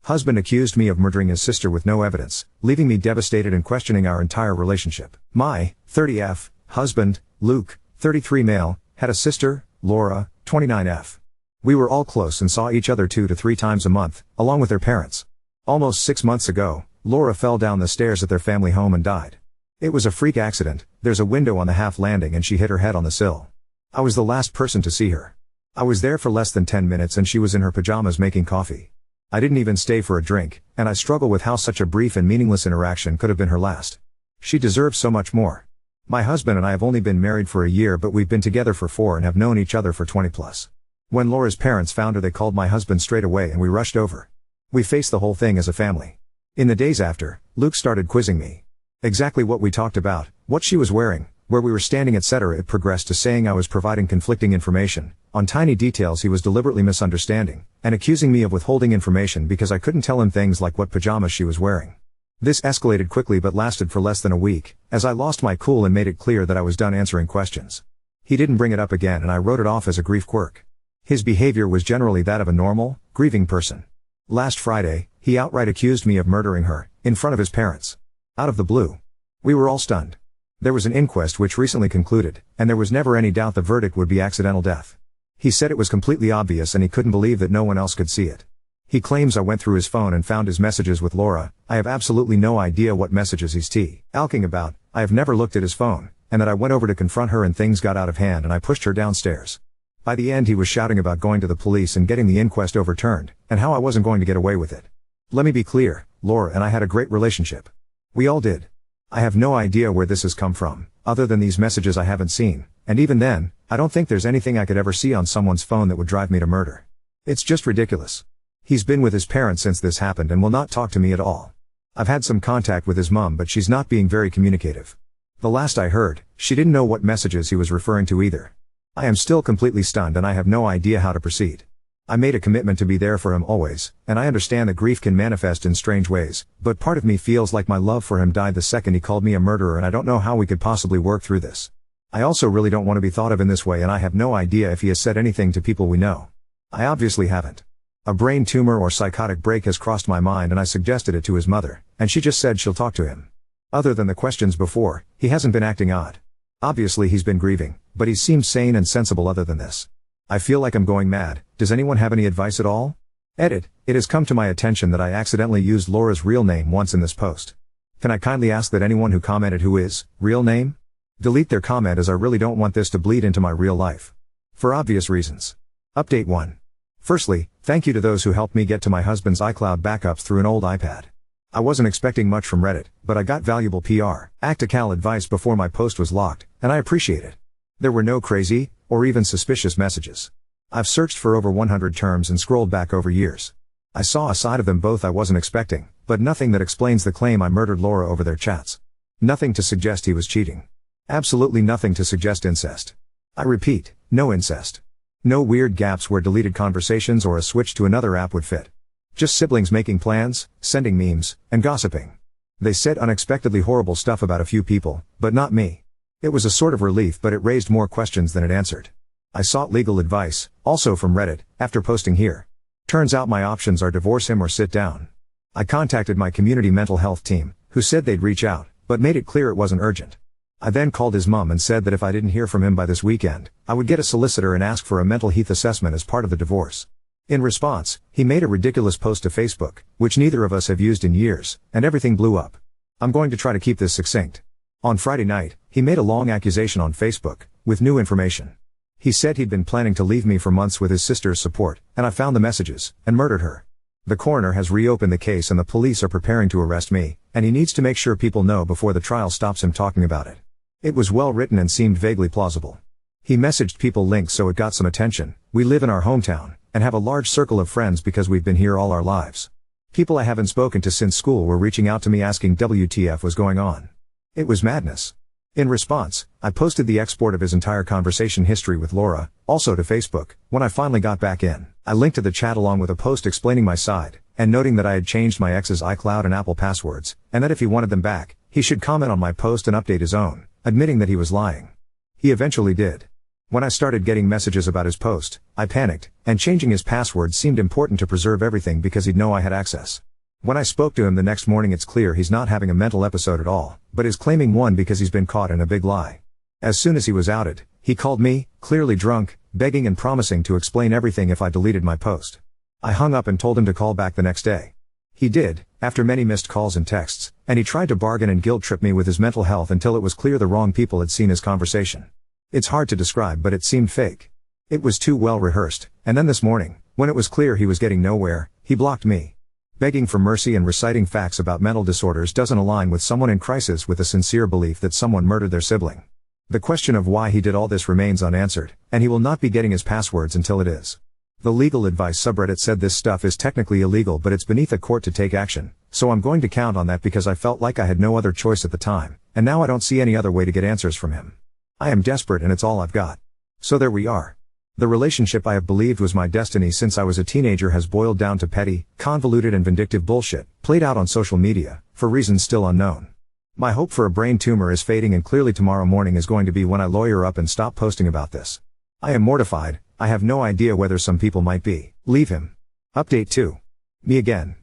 Husband accused me of murdering his sister with no evidence, leaving me devastated and questioning our entire relationship. My 30F husband, Luke, 33 male, had a sister, Laura, 29F. We were all close and saw each other 2 to 3 times a month, along with their parents. Almost 6 months ago, Laura fell down the stairs at their family home and died. It was a freak accident. There's a window on the half landing and she hit her head on the sill. I was the last person to see her. I was there for less than 10 minutes and she was in her pajamas making coffee. I didn't even stay for a drink, and I struggle with how such a brief and meaningless interaction could have been her last. She deserves so much more. My husband and I have only been married for a year, but we've been together for 4 and have known each other for 20 plus. When Laura's parents found her, they called my husband straight away and we rushed over. We faced the whole thing as a family. In the days after, Luke started quizzing me. Exactly what we talked about, what she was wearing, where we were standing, etc. It progressed to saying I was providing conflicting information. On tiny details he was deliberately misunderstanding, and accusing me of withholding information because I couldn't tell him things like what pajamas she was wearing. This escalated quickly but lasted for less than a week, as I lost my cool and made it clear that I was done answering questions. He didn't bring it up again and I wrote it off as a grief quirk. His behavior was generally that of a normal, grieving person. Last Friday, he outright accused me of murdering her, in front of his parents. Out of the blue. We were all stunned. There was an inquest which recently concluded, and there was never any doubt the verdict would be accidental death. He said it was completely obvious and he couldn't believe that no one else could see it. He claims I went through his phone and found his messages with Laura. I have absolutely no idea what messages he's talking about. I have never looked at his phone, and that I went over to confront her and things got out of hand and I pushed her downstairs. By the end he was shouting about going to the police and getting the inquest overturned, and how I wasn't going to get away with it. Let me be clear, Laura and I had a great relationship. We all did. I have no idea where this has come from, other than these messages I haven't seen, and even then, I don't think there's anything I could ever see on someone's phone that would drive me to murder. It's just ridiculous. He's been with his parents since this happened and will not talk to me at all. I've had some contact with his mom, but she's not being very communicative. The last I heard, she didn't know what messages he was referring to either. I am still completely stunned and I have no idea how to proceed. I made a commitment to be there for him always, and I understand that grief can manifest in strange ways, but part of me feels like my love for him died the second he called me a murderer, and I don't know how we could possibly work through this. I also really don't want to be thought of in this way, and I have no idea if he has said anything to people we know. I obviously haven't. A brain tumor or psychotic break has crossed my mind and I suggested it to his mother, and she just said she'll talk to him. Other than the questions before, he hasn't been acting odd. Obviously he's been grieving, but he seems sane and sensible other than this. I feel like I'm going mad. Does anyone have any advice at all? Edit. It has come to my attention that I accidentally used Laura's real name once in this post. Can I kindly ask that anyone who commented who is real name? Delete their comment, as I really don't want this to bleed into my real life. For obvious reasons. Update 1. Firstly, thank you to those who helped me get to my husband's iCloud backups through an old iPad. I wasn't expecting much from Reddit, but I got valuable PR, tactical advice before my post was locked, and I appreciate it. There were no crazy, or even suspicious messages. I've searched for over 100 terms and scrolled back over years. I saw a side of them both I wasn't expecting, but nothing that explains the claim I murdered Laura over their chats. Nothing to suggest he was cheating. Absolutely nothing to suggest incest. I repeat, no incest. No weird gaps where deleted conversations or a switch to another app would fit. Just siblings making plans, sending memes, and gossiping. They said unexpectedly horrible stuff about a few people, but not me. It was a sort of relief, but it raised more questions than it answered. I sought legal advice, also from Reddit, after posting here. Turns out my options are divorce him or sit down. I contacted my community mental health team, who said they'd reach out, but made it clear it wasn't urgent. I then called his mom and said that if I didn't hear from him by this weekend, I would get a solicitor and ask for a mental health assessment as part of the divorce. In response, he made a ridiculous post to Facebook, which neither of us have used in years, and everything blew up. I'm going to try to keep this succinct. On Friday night, he made a long accusation on Facebook, with new information. He said he'd been planning to leave me for months with his sister's support, and I found the messages, and murdered her. The coroner has reopened the case and the police are preparing to arrest me, and he needs to make sure people know before the trial stops him talking about it. It was well written and seemed vaguely plausible. He messaged people links so it got some attention. We live in our hometown, and have a large circle of friends because we've been here all our lives. People I haven't spoken to since school were reaching out to me asking WTF was going on. It was madness. In response, I posted the export of his entire conversation history with Laura, also to Facebook. When I finally got back in, I linked to the chat along with a post explaining my side, and noting that I had changed my ex's iCloud and Apple passwords, and that if he wanted them back, he should comment on my post and update his own, admitting that he was lying. He eventually did. When I started getting messages about his post, I panicked, and changing his password seemed important to preserve everything because he'd know I had access. When I spoke to him the next morning, it's clear he's not having a mental episode at all, but is claiming one because he's been caught in a big lie. As soon as he was outed, he called me, clearly drunk, begging and promising to explain everything if I deleted my post. I hung up and told him to call back the next day. He did, after many missed calls and texts, and he tried to bargain and guilt-trip me with his mental health until it was clear the wrong people had seen his conversation. It's hard to describe, but it seemed fake. It was too well rehearsed, and then this morning, when it was clear he was getting nowhere, he blocked me. Begging for mercy and reciting facts about mental disorders doesn't align with someone in crisis with a sincere belief that someone murdered their sibling. The question of why he did all this remains unanswered, and he will not be getting his passwords until it is. The legal advice subreddit said this stuff is technically illegal, but it's beneath a court to take action, so I'm going to count on that because I felt like I had no other choice at the time, and now I don't see any other way to get answers from him. I am desperate and it's all I've got. So there we are. The relationship I have believed was my destiny since I was a teenager has boiled down to petty, convoluted and vindictive bullshit, played out on social media, for reasons still unknown. My hope for a brain tumor is fading, and clearly tomorrow morning is going to be when I lawyer up and stop posting about this. I am mortified. I have no idea whether some people might be. Leave him. Update 2. Me again.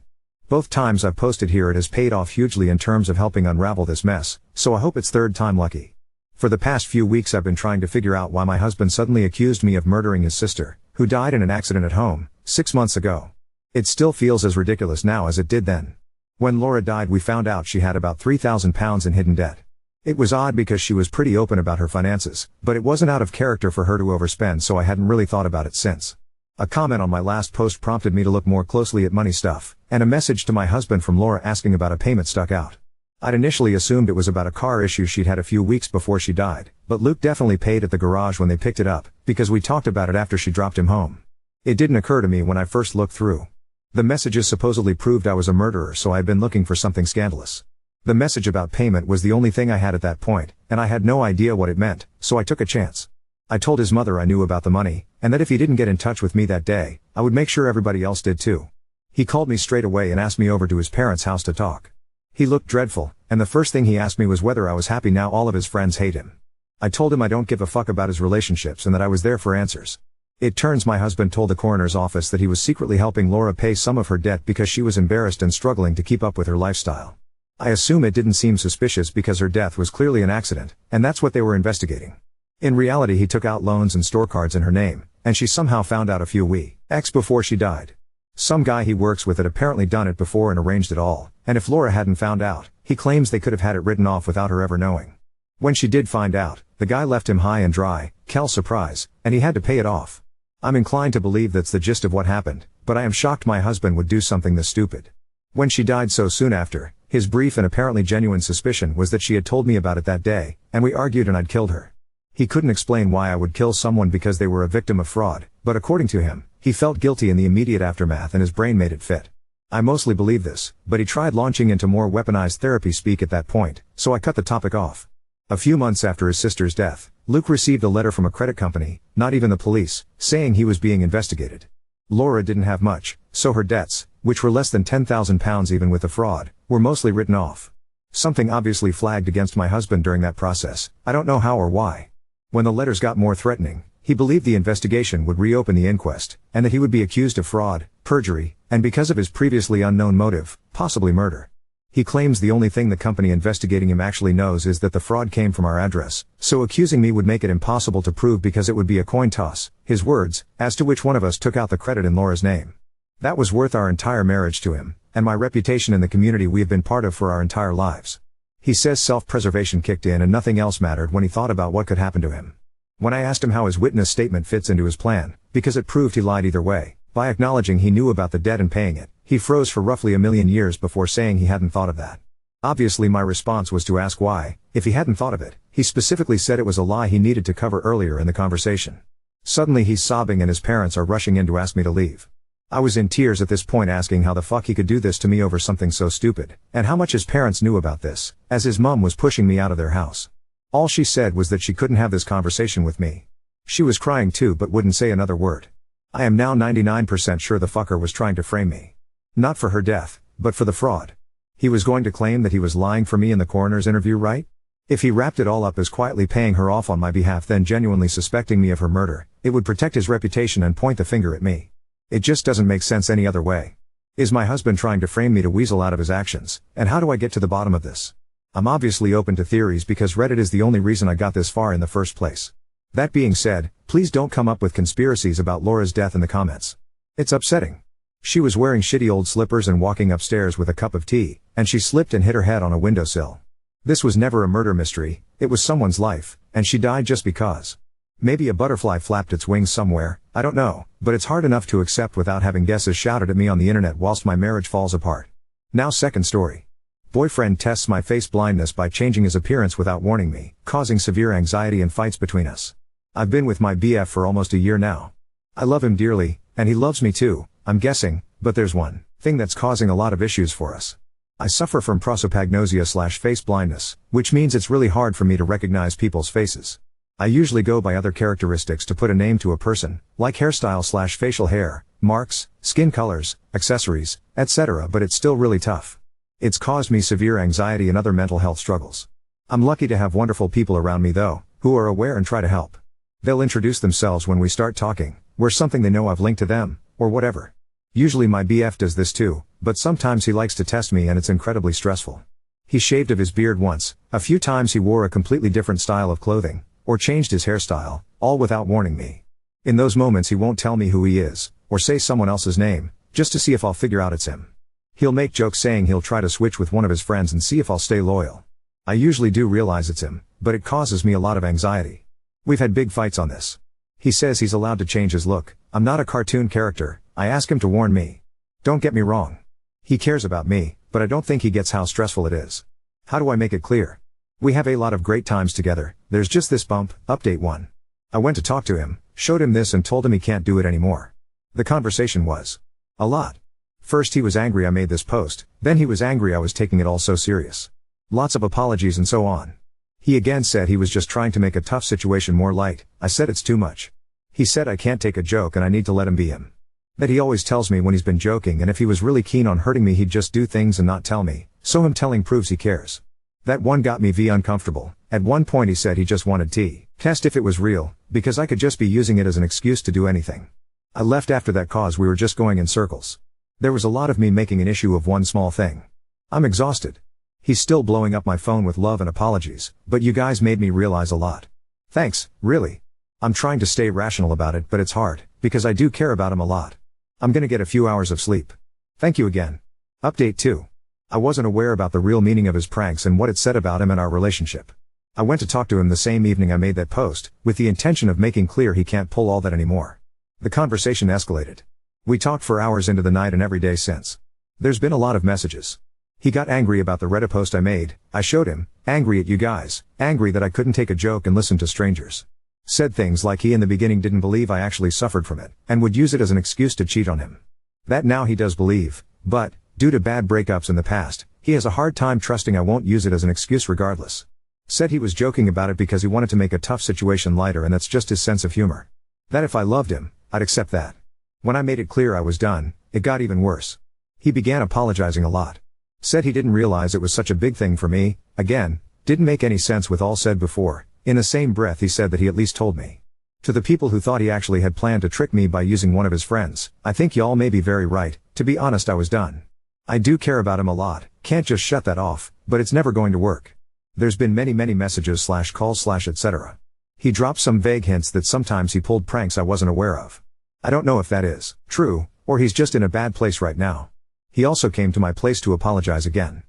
Both times I've posted here it has paid off hugely in terms of helping unravel this mess, so I hope it's third time lucky. For the past few weeks I've been trying to figure out why my husband suddenly accused me of murdering his sister, who died in an accident at home, 6 months ago. It still feels as ridiculous now as it did then. When Laura died we found out she had about £3,000 in hidden debt. It was odd because she was pretty open about her finances, but it wasn't out of character for her to overspend, so I hadn't really thought about it since. A comment on my last post prompted me to look more closely at money stuff, and a message to my husband from Laura asking about a payment stuck out. I'd initially assumed it was about a car issue she'd had a few weeks before she died, but Luke definitely paid at the garage when they picked it up, because we talked about it after she dropped him home. It didn't occur to me when I first looked through. The messages supposedly proved I was a murderer, so I had been looking for something scandalous. The message about payment was the only thing I had at that point, and I had no idea what it meant, so I took a chance. I told his mother I knew about the money, and that if he didn't get in touch with me that day, I would make sure everybody else did too. He called me straight away and asked me over to his parents' house to talk. He looked dreadful, and the first thing he asked me was whether I was happy now all of his friends hate him. I told him I don't give a fuck about his relationships and that I was there for answers. It turns my husband told the coroner's office that he was secretly helping Laura pay some of her debt because she was embarrassed and struggling to keep up with her lifestyle. I assume it didn't seem suspicious because her death was clearly an accident, and that's what they were investigating. In reality he took out loans and store cards in her name, and she somehow found out a few weeks before she died. Some guy he works with had apparently done it before and arranged it all, and if Laura hadn't found out, he claims they could have had it written off without her ever knowing. When she did find out, the guy left him high and dry, Kel surprise, and he had to pay it off. I'm inclined to believe that's the gist of what happened, but I am shocked my husband would do something this stupid. When she died so soon after, his brief and apparently genuine suspicion was that she had told me about it that day, and we argued and I'd killed her. He couldn't explain why I would kill someone because they were a victim of fraud, but according to him, he felt guilty in the immediate aftermath and his brain made it fit. I mostly believe this, but he tried launching into more weaponized therapy speak at that point, so I cut the topic off. A few months after his sister's death, Luke received a letter from a credit company, not even the police, saying he was being investigated. Laura didn't have much, so her debts, which were less than £10,000 even with the fraud, were mostly written off. Something obviously flagged against my husband during that process, I don't know how or why. When the letters got more threatening, he believed the investigation would reopen the inquest, and that he would be accused of fraud, perjury, and because of his previously unknown motive, possibly murder. He claims the only thing the company investigating him actually knows is that the fraud came from our address, so accusing me would make it impossible to prove because it would be a coin toss, his words, as to which one of us took out the credit in Laura's name. That was worth our entire marriage to him, and my reputation in the community we have been part of for our entire lives. He says self-preservation kicked in and nothing else mattered when he thought about what could happen to him. When I asked him how his witness statement fits into his plan, because it proved he lied either way, by acknowledging he knew about the debt and paying it, he froze for roughly a million years before saying he hadn't thought of that. Obviously my response was to ask why, if he hadn't thought of it. He specifically said it was a lie he needed to cover earlier in the conversation. Suddenly he's sobbing and his parents are rushing in to ask me to leave. I was in tears at this point asking how the fuck he could do this to me over something so stupid, and how much his parents knew about this, as his mum was pushing me out of their house. All she said was that she couldn't have this conversation with me. She was crying too but wouldn't say another word. I am now 99% sure the fucker was trying to frame me. Not for her death, but for the fraud. He was going to claim that he was lying for me in the coroner's interview, right? If he wrapped it all up as quietly paying her off on my behalf then genuinely suspecting me of her murder, it would protect his reputation and point the finger at me. It just doesn't make sense any other way. Is my husband trying to frame me to weasel out of his actions, and how do I get to the bottom of this? I'm obviously open to theories because Reddit is the only reason I got this far in the first place. That being said, please don't come up with conspiracies about Laura's death in the comments. It's upsetting. She was wearing shitty old slippers and walking upstairs with a cup of tea, and she slipped and hit her head on a windowsill. This was never a murder mystery, it was someone's life, and she died just because. Maybe a butterfly flapped its wings somewhere, I don't know, but it's hard enough to accept without having guesses shouted at me on the internet whilst my marriage falls apart. Now second story. Boyfriend tests my face blindness by changing his appearance without warning me, causing severe anxiety and fights between us. I've been with my BF for almost a year now. I love him dearly, and he loves me too, I'm guessing, but there's one thing that's causing a lot of issues for us. I suffer from prosopagnosia/face blindness, which means it's really hard for me to recognize people's faces. I usually go by other characteristics to put a name to a person, like hairstyle/facial hair, marks, skin colors, accessories, etc., but it's still really tough. It's caused me severe anxiety and other mental health struggles. I'm lucky to have wonderful people around me though, who are aware and try to help. They'll introduce themselves when we start talking, we're something they know I've linked to them, or whatever. Usually my BF does this too, but sometimes he likes to test me and it's incredibly stressful. He shaved of his beard once, a few times he wore a completely different style of clothing, or changed his hairstyle, all without warning me. In those moments he won't tell me who he is, or say someone else's name, just to see if I'll figure out it's him. He'll make jokes saying he'll try to switch with one of his friends and see if I'll stay loyal. I usually do realize it's him, but it causes me a lot of anxiety. We've had big fights on this. He says he's allowed to change his look, I'm not a cartoon character, I ask him to warn me. Don't get me wrong. He cares about me, but I don't think he gets how stressful it is. How do I make it clear? We have a lot of great times together, there's just this bump, update 1. I went to talk to him, showed him this and told him he can't do it anymore. The conversation was a lot. First he was angry I made this post, then he was angry I was taking it all so serious. Lots of apologies and so on. He again said he was just trying to make a tough situation more light, I said it's too much. He said I can't take a joke and I need to let him be him. That he always tells me when he's been joking and if he was really keen on hurting me he'd just do things and not tell me, so him telling proves he cares. That one got me uncomfortable. At one point he said he just wanted to test if it was real, because I could just be using it as an excuse to do anything. I left after that cause we were just going in circles. There was a lot of me making an issue of one small thing. I'm exhausted. He's still blowing up my phone with love and apologies, but you guys made me realize a lot. Thanks, really. I'm trying to stay rational about it but it's hard, because I do care about him a lot. I'm gonna get a few hours of sleep. Thank you again. Update 2. I wasn't aware about the real meaning of his pranks and what it said about him and our relationship. I went to talk to him the same evening I made that post, with the intention of making clear he can't pull all that anymore. The conversation escalated. We talked for hours into the night and every day since. There's been a lot of messages. He got angry about the Reddit post I made, I showed him, angry at you guys, angry that I couldn't take a joke and listen to strangers. Said things like he in the beginning didn't believe I actually suffered from it, and would use it as an excuse to cheat on him. That now he does believe, but, due to bad breakups in the past, he has a hard time trusting I won't use it as an excuse regardless. Said he was joking about it because he wanted to make a tough situation lighter and that's just his sense of humor. That if I loved him, I'd accept that. When I made it clear I was done, it got even worse. He began apologizing a lot. Said he didn't realize it was such a big thing for me, again, didn't make any sense with all said before. In the same breath he said that he at least told me. To the people who thought he actually had planned to trick me by using one of his friends, I think y'all may be very right, to be honest I was done. I do care about him a lot, can't just shut that off, but it's never going to work. There's been many messages/calls/ etc. He dropped some vague hints that sometimes he pulled pranks I wasn't aware of. I don't know if that is true, or he's just in a bad place right now. He also came to my place to apologize again.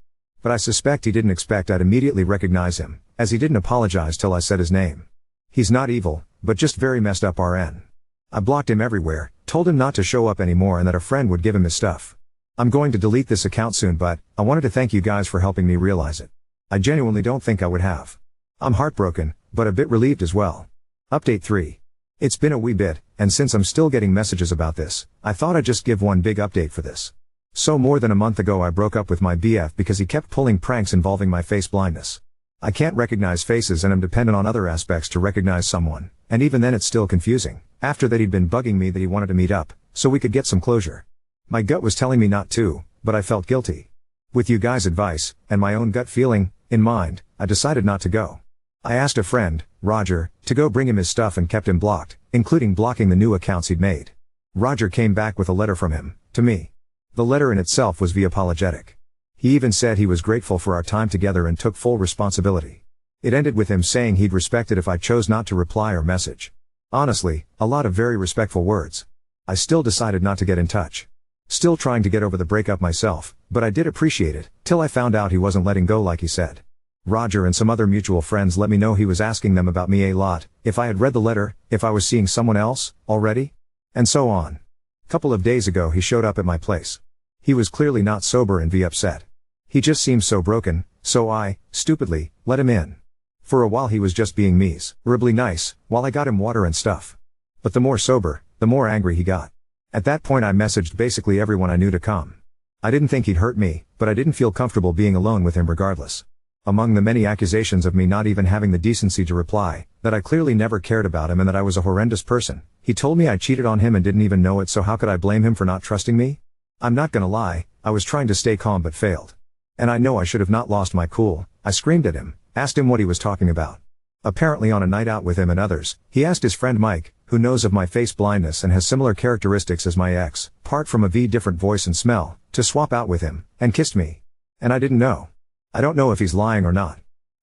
But I suspect he didn't expect I'd immediately recognize him, as he didn't apologize till I said his name. He's not evil, but just very messed up RN. I blocked him everywhere, told him not to show up anymore and that a friend would give him his stuff. I'm going to delete this account soon but, I wanted to thank you guys for helping me realize it. I genuinely don't think I would have. I'm heartbroken, but a bit relieved as well. Update 3. It's been a wee bit, and since I'm still getting messages about this, I thought I'd just give one big update for this. So more than a month ago I broke up with my BF because he kept pulling pranks involving my face blindness. I can't recognize faces and I'm dependent on other aspects to recognize someone, and even then it's still confusing. After that he'd been bugging me that he wanted to meet up, so we could get some closure. My gut was telling me not to, but I felt guilty. With you guys' advice, and my own gut feeling, in mind, I decided not to go. I asked a friend, Roger, to go bring him his stuff and kept him blocked, including blocking the new accounts he'd made. Roger came back with a letter from him, to me. The letter in itself was apologetic. He even said he was grateful for our time together and took full responsibility. It ended with him saying he'd respect it if I chose not to reply or message. Honestly, a lot of very respectful words. I still decided not to get in touch. Still trying to get over the breakup myself, but I did appreciate it, till I found out he wasn't letting go like he said. Roger and some other mutual friends let me know he was asking them about me a lot, if I had read the letter, if I was seeing someone else, already, and so on. Couple of days ago he showed up at my place. He was clearly not sober and upset. He just seemed so broken, so I, stupidly, let him in. For a while he was just being miserably nice, while I got him water and stuff. But the more sober, the more angry he got. At that point I messaged basically everyone I knew to come. I didn't think he'd hurt me, but I didn't feel comfortable being alone with him regardless. Among the many accusations of me not even having the decency to reply, that I clearly never cared about him and that I was a horrendous person, he told me I cheated on him and didn't even know it, so how could I blame him for not trusting me? I'm not gonna lie, I was trying to stay calm but failed. And I know I should have not lost my cool. I screamed at him, asked him what he was talking about. Apparently on a night out with him and others, he asked his friend Mike, who knows of my face blindness and has similar characteristics as my ex, apart from a different voice and smell, to swap out with him, and kissed me. And I didn't know. I don't know if he's lying or not.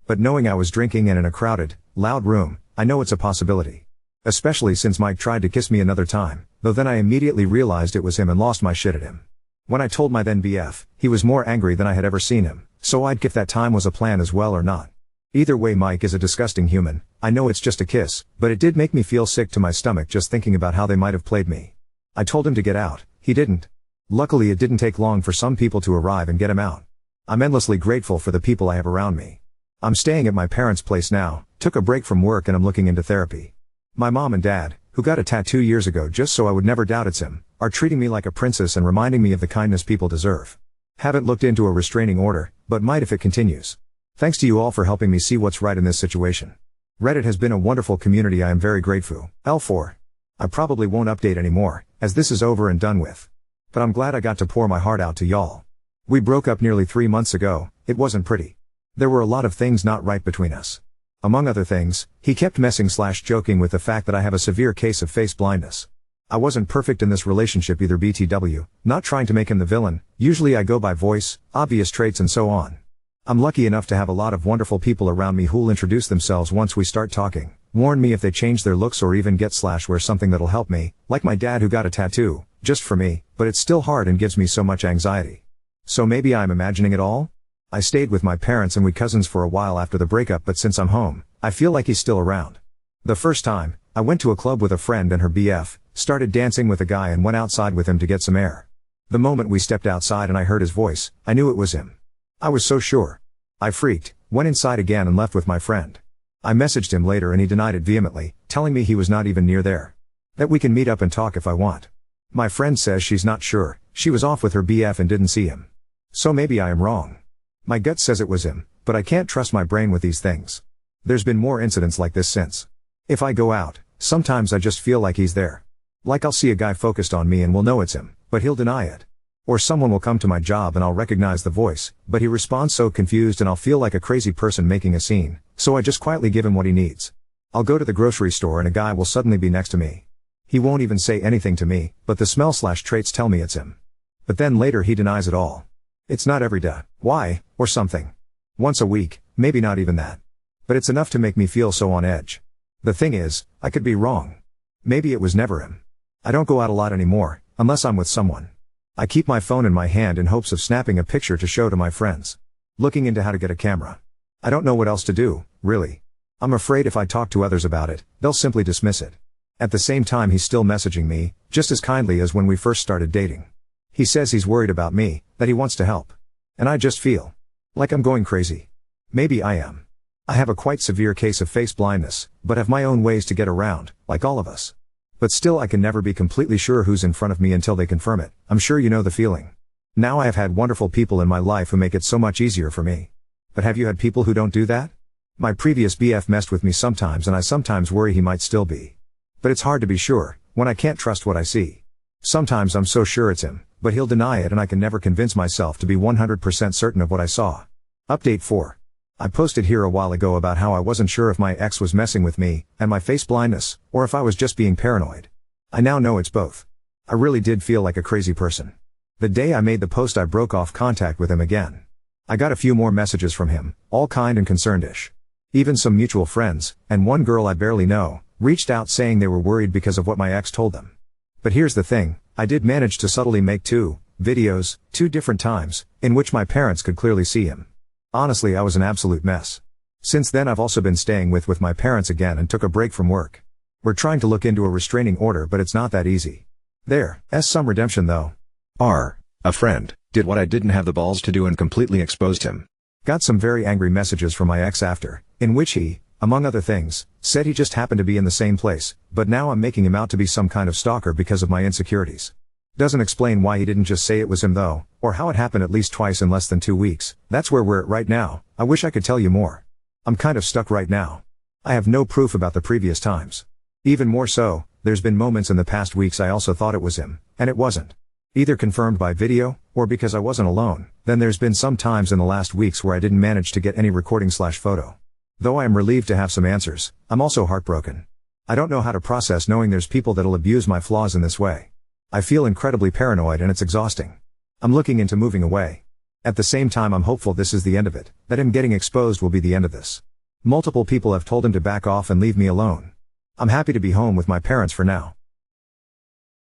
But knowing I was drinking and in a crowded, loud room, I know it's a possibility. Especially since Mike tried to kiss me another time, though then I immediately realized it was him and lost my shit at him. When I told my then BF, he was more angry than I had ever seen him, so I'd if that time was a plan as well or not. Either way, Mike is a disgusting human. I know it's just a kiss, but it did make me feel sick to my stomach just thinking about how they might have played me. I told him to get out, he didn't. Luckily it didn't take long for some people to arrive and get him out. I'm endlessly grateful for the people I have around me. I'm staying at my parents' place now, took a break from work and I'm looking into therapy. My mom and dad, who got a tattoo years ago just so I would never doubt it's him, are treating me like a princess and reminding me of the kindness people deserve. Haven't looked into a restraining order, but might if it continues. Thanks to you all for helping me see what's right in this situation. Reddit has been a wonderful community I am very grateful for. I probably won't update anymore, as this is over and done with. But I'm glad I got to pour my heart out to y'all. We broke up nearly 3 months ago, it wasn't pretty. There were a lot of things not right between us. Among other things, he kept messing/joking with the fact that I have a severe case of face blindness. I wasn't perfect in this relationship either, BTW, not trying to make him the villain, usually I go by voice, obvious traits and so on. I'm lucky enough to have a lot of wonderful people around me who'll introduce themselves once we start talking, warn me if they change their looks or even get/wear something that'll help me, like my dad who got a tattoo, just for me, but it's still hard and gives me so much anxiety. So maybe I'm imagining it all? I stayed with my parents and we cousins for a while after the breakup, but since I'm home, I feel like he's still around. The first time, I went to a club with a friend and her BF, started dancing with a guy and went outside with him to get some air. The moment we stepped outside and I heard his voice, I knew it was him. I was so sure. I freaked, went inside again and left with my friend. I messaged him later and he denied it vehemently, telling me he was not even near there. That we can meet up and talk if I want. My friend says she's not sure, she was off with her BF and didn't see him. So maybe I am wrong. My gut says it was him, but I can't trust my brain with these things. There's been more incidents like this since. If I go out, sometimes I just feel like he's there. Like I'll see a guy focused on me and will know it's him, but he'll deny it. Or someone will come to my job and I'll recognize the voice, but he responds so confused and I'll feel like a crazy person making a scene, so I just quietly give him what he needs. I'll go to the grocery store and a guy will suddenly be next to me. He won't even say anything to me, but the smell/traits tell me it's him. But then later he denies it all. It's not every day, why, or something. Once a week, maybe not even that. But it's enough to make me feel so on edge. The thing is, I could be wrong. Maybe it was never him. I don't go out a lot anymore, unless I'm with someone. I keep my phone in my hand in hopes of snapping a picture to show to my friends. Looking into how to get a camera. I don't know what else to do, really. I'm afraid if I talk to others about it, they'll simply dismiss it. At the same time he's still messaging me, just as kindly as when we first started dating. He says he's worried about me, that he wants to help. And I just feel like I'm going crazy. Maybe I am. I have a quite severe case of face blindness, but have my own ways to get around, like all of us. But still I can never be completely sure who's in front of me until they confirm it. I'm sure you know the feeling. Now I have had wonderful people in my life who make it so much easier for me. But have you had people who don't do that? My previous BF messed with me sometimes and I sometimes worry he might still be. But it's hard to be sure, when I can't trust what I see. Sometimes I'm so sure it's him, but he'll deny it and I can never convince myself to be 100% certain of what I saw. Update 4. I posted here a while ago about how I wasn't sure if my ex was messing with me, and my face blindness, or if I was just being paranoid. I now know it's both. I really did feel like a crazy person. The day I made the post I broke off contact with him again. I got a few more messages from him, all kind and concerned-ish. Even some mutual friends, and one girl I barely know, reached out saying they were worried because of what my ex told them. But here's the thing, I did manage to subtly make 2 videos, 2 different times, in which my parents could clearly see him. Honestly, I was an absolute mess. Since then I've also been staying with my parents again and took a break from work. We're trying to look into a restraining order, but it's not that easy. There's some redemption though. A friend did what I didn't have the balls to do and completely exposed him. Got some very angry messages from my ex after, in which he, among other things, said he just happened to be in the same place, but now I'm making him out to be some kind of stalker because of my insecurities. Doesn't explain why he didn't just say it was him though, or how it happened at least twice in less than 2 weeks. That's where we're at right now. I wish I could tell you more. I'm kind of stuck right now. I have no proof about the previous times. Even more so, there's been moments in the past weeks I also thought it was him, and it wasn't. Either confirmed by video, or because I wasn't alone. Then there's been some times in the last weeks where I didn't manage to get any recording/photo. Though I am relieved to have some answers, I'm also heartbroken. I don't know how to process knowing there's people that'll abuse my flaws in this way. I feel incredibly paranoid and it's exhausting. I'm looking into moving away. At the same time I'm hopeful this is the end of it, that him getting exposed will be the end of this. Multiple people have told him to back off and leave me alone. I'm happy to be home with my parents for now.